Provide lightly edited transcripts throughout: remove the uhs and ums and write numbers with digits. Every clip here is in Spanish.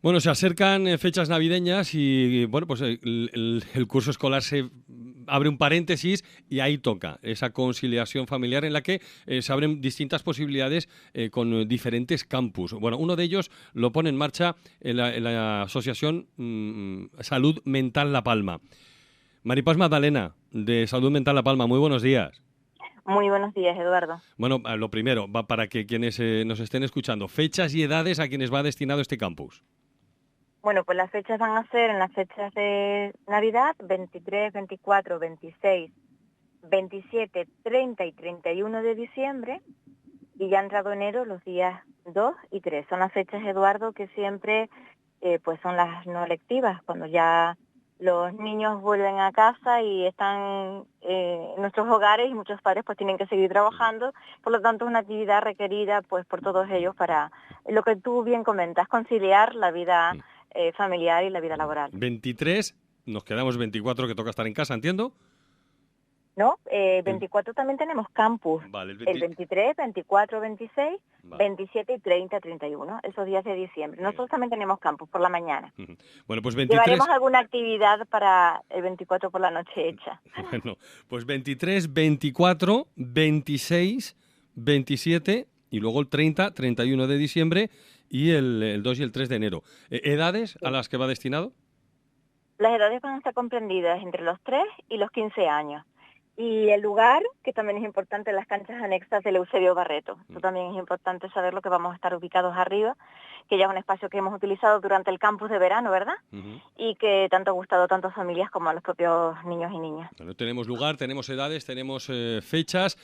Bueno, se acercan fechas navideñas y bueno, pues el curso escolar se abre un paréntesis y ahí toca esa conciliación familiar en la que se abren distintas posibilidades con diferentes campus. Bueno, uno de ellos lo pone en marcha en la Asociación Salud Mental La Palma. Maripaz Magdalena, de Salud Mental La Palma, muy buenos días. Muy buenos días, Eduardo. Bueno, lo primero, va para que quienes nos estén escuchando, fechas y edades a quienes va destinado este campus. Bueno, pues las fechas van a ser en las fechas de Navidad, 23, 24, 26, 27, 30 y 31 de diciembre, y ya ha entrado enero los días 2 y 3. Son las fechas, Eduardo, que siempre pues son las no lectivas, cuando ya los niños vuelven a casa y están en nuestros hogares y muchos padres pues tienen que seguir trabajando, por lo tanto es una actividad requerida pues por todos ellos para lo que tú bien comentas, conciliar la vida familiar y la vida laboral. 23, nos quedamos 24 que toca estar en casa, ¿entiendo? ¿No? El, 24 también tenemos campus, vale, el el 20. 23, 24, 26, Vale. 27 y 30, 31, esos días de diciembre. Nosotros también tenemos campus por la mañana. Bueno, pues Llevaremos 23. alguna actividad para el 24 por la noche hecha. Bueno, pues 23, 24, 26, 27 y luego el 30, 31 de diciembre y el 2 y el 3 de enero. ¿Edades a Sí. las que va destinado? Las edades van a estar comprendidas entre los 3 y los 15 años. Y el lugar, que también es importante, las canchas anexas del Eusebio Barreto. Esto también es importante saberlo, que vamos a estar ubicados arriba, que ya es un espacio que hemos utilizado durante el campus de verano, ¿verdad? Ujú. Y que tanto ha gustado tanto a familias como a los propios niños y niñas. Bueno, tenemos lugar, tenemos edades, tenemos fechas.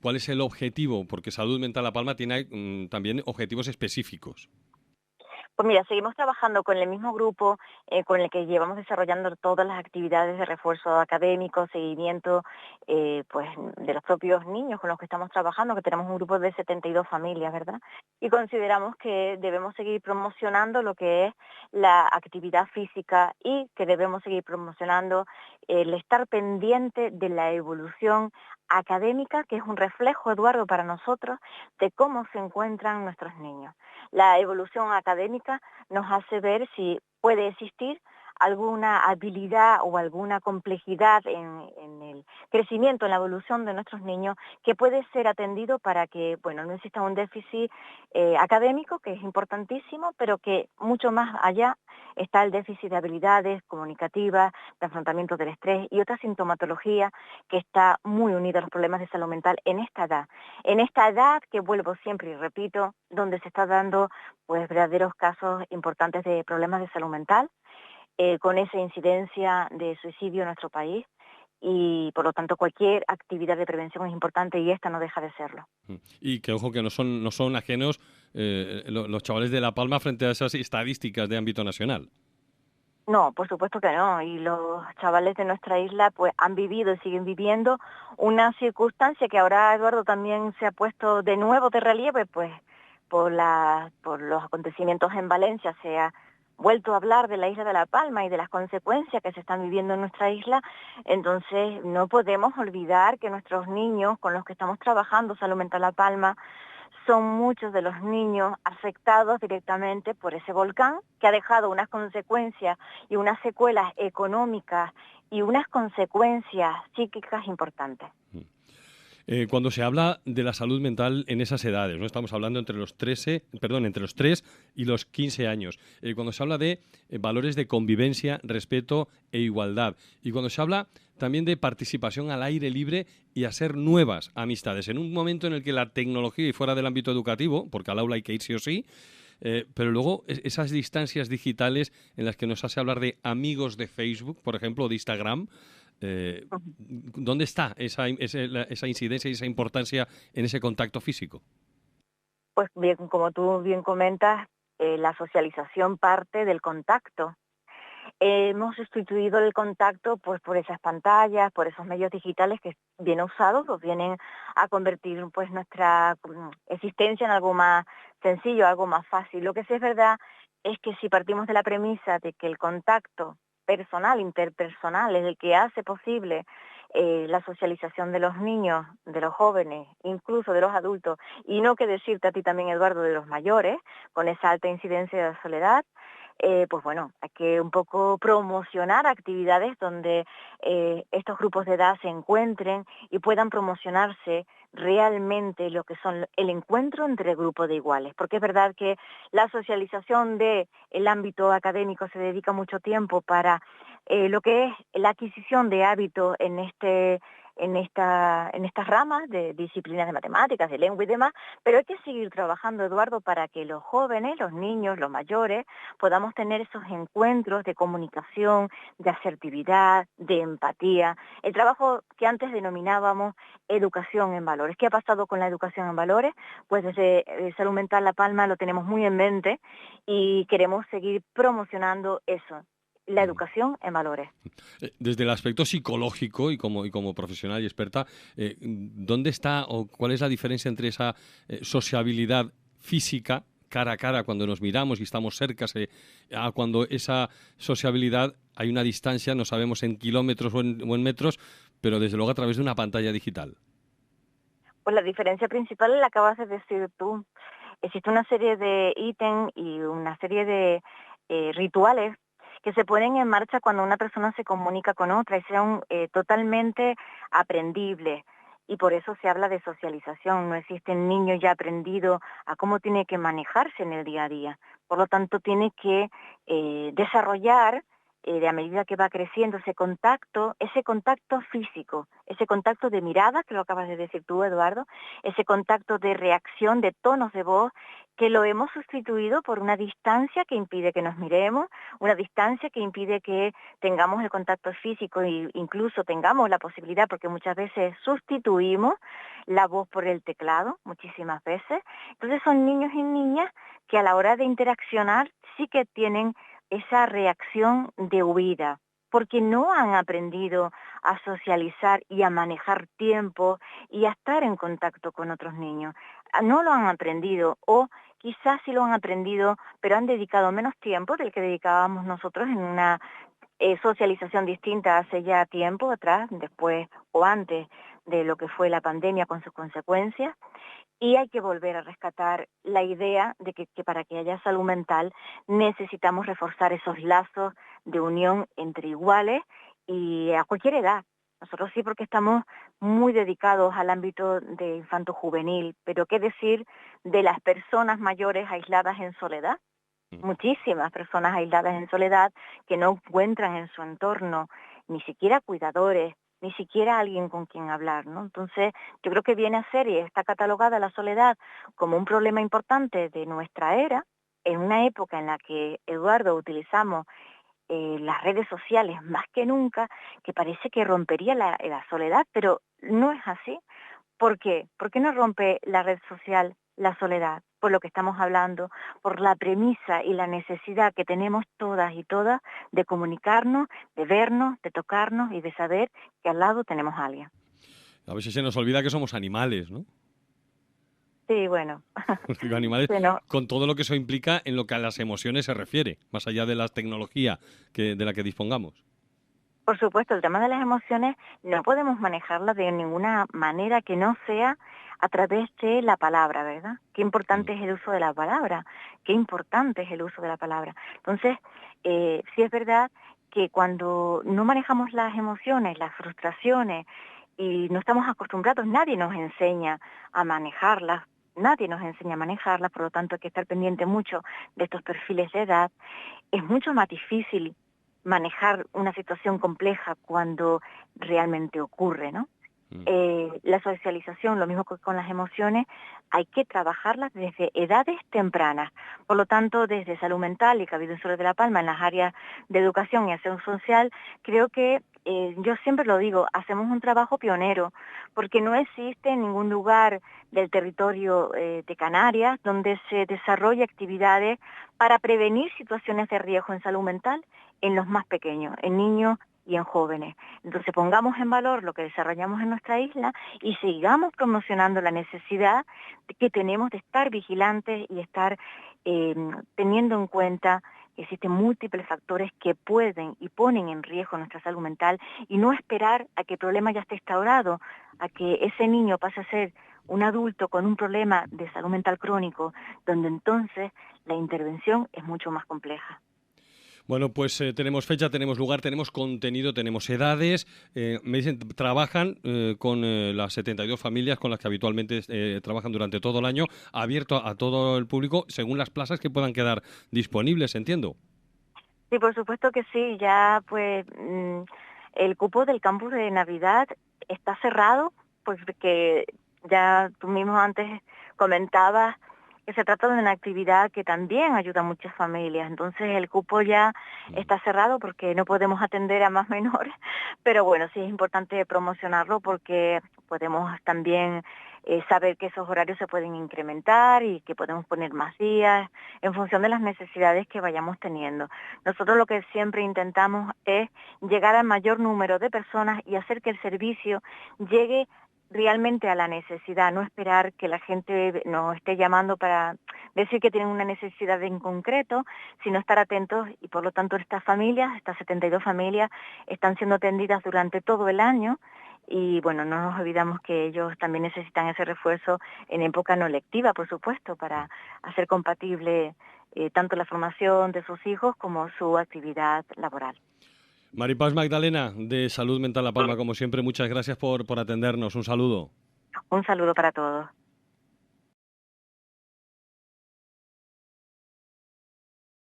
¿Cuál es el objetivo? Porque Salud Mental La Palma tiene también objetivos específicos. Pues mira, seguimos trabajando con el mismo grupo con el que llevamos desarrollando todas las actividades de refuerzo académico, seguimiento pues de los propios niños con los que estamos trabajando, que tenemos un grupo de 72 familias, ¿verdad? Y consideramos que debemos seguir promocionando lo que es la actividad física y que debemos seguir promocionando el estar pendiente de la evolución académica, que es un reflejo, Eduardo, para nosotros de cómo se encuentran nuestros niños. La evolución académica nos hace ver si puede existir alguna habilidad o alguna complejidad en el crecimiento, en la evolución de nuestros niños, que puede ser atendido para que, bueno, no exista un déficit académico, que es importantísimo, pero que mucho más allá está el déficit de habilidades comunicativas, de afrontamiento del estrés y otra sintomatología que está muy unida a los problemas de salud mental en esta edad. En esta edad, que vuelvo siempre y repito, donde se está dando pues verdaderos casos importantes de problemas de salud mental, con esa incidencia de suicidio en nuestro país, y por lo tanto cualquier actividad de prevención es importante y esta no deja de serlo. Y que ojo que no son ajenos los chavales de La Palma frente a esas estadísticas de ámbito nacional. No, por supuesto que no. Y los chavales de nuestra isla pues han vivido y siguen viviendo una circunstancia que ahora, Eduardo, también se ha puesto de nuevo de relieve, pues por los acontecimientos en Valencia se ha vuelto a hablar de la isla de La Palma y de las consecuencias que se están viviendo en nuestra isla. Entonces no podemos olvidar que nuestros niños con los que estamos trabajando, Salud Mental La Palma, son muchos de los niños afectados directamente por ese volcán que ha dejado unas consecuencias y unas secuelas económicas y unas consecuencias psíquicas importantes. Cuando se habla de la salud mental en esas edades, no estamos hablando entre los 3 y los 15 años. Cuando se habla de valores de convivencia, respeto e igualdad. Y cuando se habla también de participación al aire libre y hacer nuevas amistades. En un momento en el que la tecnología y fuera del ámbito educativo, porque al aula hay que ir sí o sí, pero luego esas distancias digitales en las que nos hace hablar de amigos de Facebook, por ejemplo, o de Instagram, ¿dónde está esa incidencia y esa importancia en ese contacto físico? Pues bien, como tú bien comentas, la socialización parte del contacto. Hemos sustituido el contacto pues por esas pantallas, por esos medios digitales que bien usados pues vienen a convertir pues nuestra existencia en algo más sencillo, algo más fácil. Lo que sí es verdad es que si partimos de la premisa de que el contacto personal, interpersonal, es el que hace posible la socialización de los niños, de los jóvenes, incluso de los adultos, y no que decirte a ti también, Eduardo, de los mayores, con esa alta incidencia de soledad, pues bueno, hay que un poco promocionar actividades donde estos grupos de edad se encuentren y puedan promocionarse realmente lo que son el encuentro entre grupos de iguales, porque es verdad que la socialización del ámbito académico se dedica mucho tiempo para lo que es la adquisición de hábitos en estas ramas de disciplinas de matemáticas, de lengua y demás, pero hay que seguir trabajando, Eduardo, para que los jóvenes, los niños, los mayores, podamos tener esos encuentros de comunicación, de asertividad, de empatía, el trabajo que antes denominábamos educación en valores. ¿Qué ha pasado con la educación en valores? Pues desde Salud Mental La Palma lo tenemos muy en mente y queremos seguir promocionando eso, la educación en valores. Desde el aspecto psicológico y como profesional y experta, ¿dónde está o cuál es la diferencia entre esa sociabilidad física cara a cara cuando nos miramos y estamos cerca a cuando esa sociabilidad hay una distancia, no sabemos en kilómetros o en metros, pero desde luego a través de una pantalla digital? Pues la diferencia principal la acabas de decir tú. Existe una serie de ítems y una serie de rituales que se ponen en marcha cuando una persona se comunica con otra y sean totalmente aprendibles. Y por eso se habla de socialización. No existe un niño ya aprendido a cómo tiene que manejarse en el día a día. Por lo tanto, tiene que desarrollar, de a medida que va creciendo, ese contacto físico, ese contacto de mirada, que lo acabas de decir tú, Eduardo, ese contacto de reacción, de tonos de voz, que lo hemos sustituido por una distancia que impide que nos miremos, una distancia que impide que tengamos el contacto físico e incluso tengamos la posibilidad, porque muchas veces sustituimos la voz por el teclado, muchísimas veces. Entonces son niños y niñas que a la hora de interaccionar sí que tienen esa reacción de huida, porque no han aprendido a socializar y a manejar tiempo y a estar en contacto con otros niños. No lo han aprendido o quizás sí lo han aprendido, pero han dedicado menos tiempo del que dedicábamos nosotros en una socialización distinta hace ya tiempo atrás, después o antes de lo que fue la pandemia con sus consecuencias. Y hay que volver a rescatar la idea de que para que haya salud mental necesitamos reforzar esos lazos de unión entre iguales y a cualquier edad. Nosotros sí, porque estamos muy dedicados al ámbito de infanto-juvenil, pero ¿qué decir de las personas mayores aisladas en soledad? Muchísimas personas aisladas en soledad que no encuentran en su entorno ni siquiera cuidadores, ni siquiera alguien con quien hablar, ¿no? Entonces, yo creo que viene a ser y está catalogada la soledad como un problema importante de nuestra era, en una época en la que, Eduardo, utilizamos las redes sociales más que nunca, que parece que rompería la soledad, pero no es así. ¿Por qué? ¿Por qué no rompe la red social la soledad? Por lo que estamos hablando, por la premisa y la necesidad que tenemos todas y todas de comunicarnos, de vernos, de tocarnos y de saber que al lado tenemos a alguien. A veces se nos olvida que somos animales, ¿no? Sí, bueno. Digo, animales Bueno, con todo lo que eso implica en lo que a las emociones se refiere, más allá de la tecnología de la que dispongamos. por supuesto, el tema de las emociones no podemos manejarlas de ninguna manera que no sea a través de la palabra, ¿verdad? Qué importante es el uso de la palabra, qué importante es el uso de la palabra. Entonces, sí es verdad que cuando no manejamos las emociones, las frustraciones, y no estamos acostumbrados, nadie nos enseña a manejarlas, nadie nos enseña a manejarlas, por lo tanto hay que estar pendiente mucho de estos perfiles de edad. Es mucho más difícil manejar una situación compleja cuando realmente ocurre, ¿no? La socialización, lo mismo que con las emociones, hay que trabajarlas desde edades tempranas. Por lo tanto, desde salud mental y Cabildo Insular de La Palma, en las áreas de educación y acción social, creo que, yo siempre lo digo, hacemos un trabajo pionero, porque no existe en ningún lugar del territorio de Canarias donde se desarrolle actividades para prevenir situaciones de riesgo en salud mental en los más pequeños, en niños y en jóvenes. Entonces pongamos en valor lo que desarrollamos en nuestra isla y sigamos promocionando la necesidad que tenemos de estar vigilantes y estar teniendo en cuenta existen múltiples factores que pueden y ponen en riesgo nuestra salud mental, y no esperar a que el problema ya esté instaurado, a que ese niño pase a ser un adulto con un problema de salud mental crónico, donde entonces la intervención es mucho más compleja. Bueno, pues tenemos fecha, tenemos lugar, tenemos contenido, tenemos edades. Me dicen, trabajan con las 72 familias con las que habitualmente trabajan durante todo el año, abierto a todo el público, según las plazas que puedan quedar disponibles, entiendo. Sí, por supuesto que sí, ya pues el cupo del campus de Navidad está cerrado, pues porque ya tú mismo antes comentabas que se trata de una actividad que también ayuda a muchas familias. Entonces el cupo ya está cerrado porque no podemos atender a más menores, pero bueno, sí es importante promocionarlo porque podemos también saber que esos horarios se pueden incrementar y que podemos poner más días en función de las necesidades que vayamos teniendo. Nosotros lo que siempre intentamos es llegar al mayor número de personas y hacer que el servicio llegue realmente a la necesidad, no esperar que la gente nos esté llamando para decir que tienen una necesidad en concreto, sino estar atentos, y por lo tanto estas familias, estas 72 familias, están siendo atendidas durante todo el año, y bueno, no nos olvidamos que ellos también necesitan ese refuerzo en época no lectiva, por supuesto, para hacer compatible tanto la formación de sus hijos como su actividad laboral. Maripaz Magdalena, de Salud Mental La Palma, como siempre, muchas gracias por atendernos. Un saludo. Un saludo para todos.